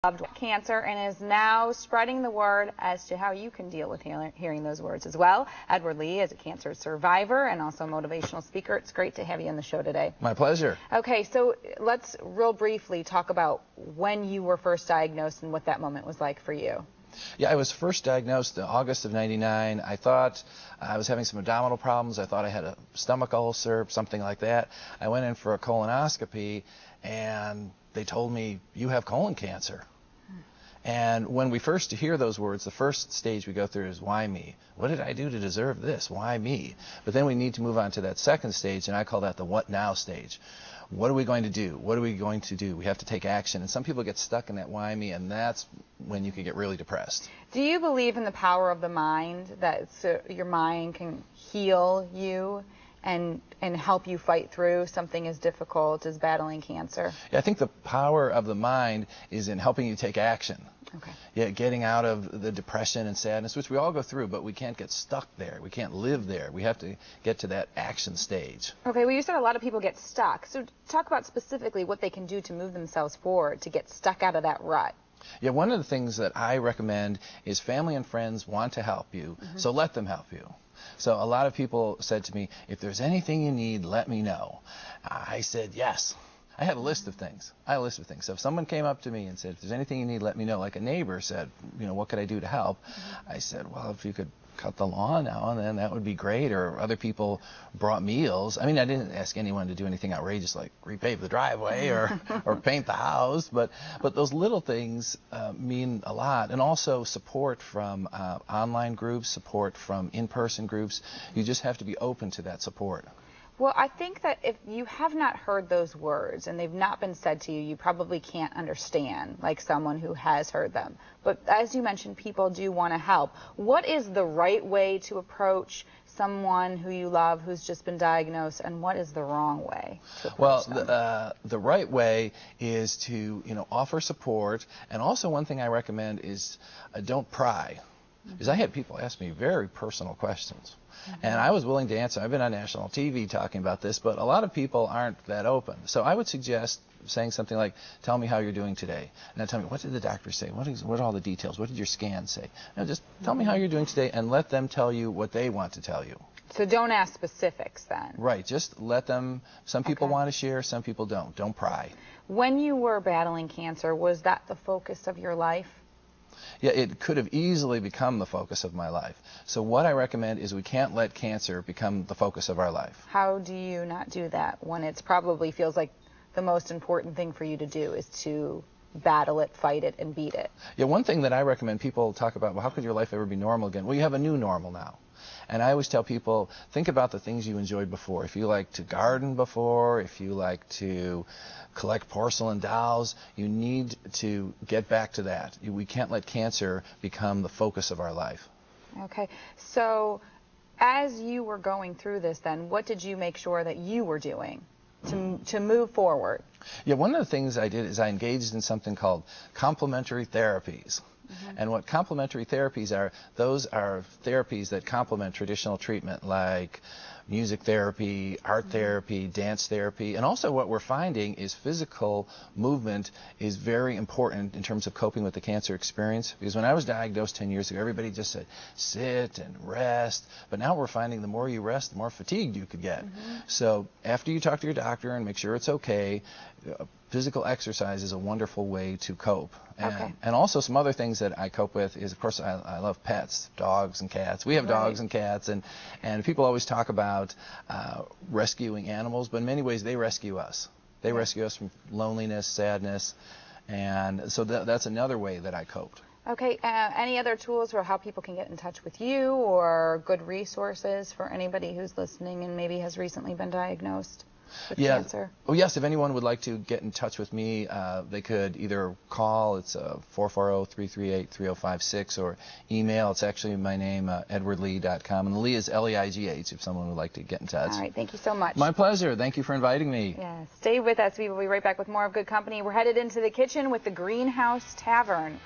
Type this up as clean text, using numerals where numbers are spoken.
Loved cancer and is now spreading the word as to how you can deal with hearing those words as well. Edward Leigh is a cancer survivor and also a motivational speaker. It's great to have you on the show today. My pleasure. Okay, so let's real briefly talk about when you were first diagnosed and what that moment was like for you. Yeah, I was first diagnosed in August of '99. I thought I was having some abdominal problems. I thought I had a stomach ulcer, something like that. I went in for a colonoscopy, and they told me, you have colon cancer. And when we first hear those words, the first stage we go through is, why me? What did I do to deserve this? Why me? But then we need to move on to that second stage, and I call that the what now stage. What are we going to do? What are we going to do? We have to take action. And some people get stuck in that why me, and that's when you can get really depressed. Do you believe in the power of the mind, that your mind can heal you and help you fight through something as difficult as battling cancer? Yeah, I think the power of the mind is in helping you take action. Okay. Yeah, getting out of the depression and sadness, which we all go through, but we can't get stuck there. We can't live there. We have to get to that action stage. Okay, well, you said a lot of people get stuck. So talk about specifically what they can do to move themselves forward, to get stuck out of that rut. Yeah, one of the things that I recommend is family and friends want to help you, so let them help you. So a lot of people said to me, if there's anything you need, let me know. I said, yes. I had a list of things. So if someone came up to me and said, if there's anything you need, let me know. Like a neighbor said, you know, what could I do to help? I said, well, if you could cut the lawn now and then, that would be great. Or other people brought meals. I mean, I didn't ask anyone to do anything outrageous like repave the driveway or paint the house, but those little things mean a lot. And also support from online groups, support from in-person groups. You just have to be open to that support. Well, I think that if you have not heard those words and they've not been said to you, you probably can't understand like someone who has heard them. But as you mentioned, people do want to help. What is the right way to approach someone who you love who's just been diagnosed, and what is the wrong way to approach them? Well, the right way is to, offer support. And also one thing I recommend is don't pry. Because I had people ask me very personal questions. And I was willing to answer. I've been on national TV talking about this, but a lot of people aren't that open. So I would suggest saying something like, tell me how you're doing today. And then tell me, what did the doctor say? What are all the details? What did your scan say? Just tell me how you're doing today, and let them tell you what they want to tell you. So don't ask specifics then. Right. Just let them. Some people want to share, some people don't. Don't pry. When you were battling cancer, was that the focus of your life? Yeah, it could have easily become the focus of my life. So what I recommend is we can't let cancer become the focus of our life. How do you not do that when it probably feels like the most important thing for you to do is to battle it, fight it, and beat it? Yeah, one thing that I recommend people talk about, well, how could your life ever be normal again? Well, you have a new normal now. And I always tell people, think about the things you enjoyed before. If you liked to garden before, if you like to collect porcelain dolls, you need to get back to that. We can't let cancer become the focus of our life. Okay. So as you were going through this then, what did you make sure that you were doing to move forward? Yeah, one of the things I did is I engaged in something called complementary therapies. And what complementary therapies are, those are therapies that complement traditional treatment, like music therapy, art therapy, dance therapy. And also what we're finding is physical movement is very important in terms of coping with the cancer experience. Because when I was diagnosed 10 years ago, everybody just said, sit and rest. But now we're finding the more you rest, the more fatigued you could get. So after you talk to your doctor and make sure it's okay, physical exercise is a wonderful way to cope. And also some other things that I cope with is, of course, I love pets, dogs and cats. We have dogs and cats, and people always talk about rescuing animals, but in many ways they rescue us. They rescue us from loneliness, sadness, and so that's another way that I coped. Okay, any other tools for how people can get in touch with you, or good resources for anybody who's listening and maybe has recently been diagnosed with cancer? Oh, yes, if anyone would like to get in touch with me, they could either call, it's 440-338-3056, or email, it's actually my name, edwardleigh.com, and Leigh is L-E-I-G-H if someone would like to get in touch. All right, thank you so much. My pleasure. Thank you for inviting me. Yeah, stay with us. We will be right back with more of Good Company. We're headed into the kitchen with the Greenhouse Tavern.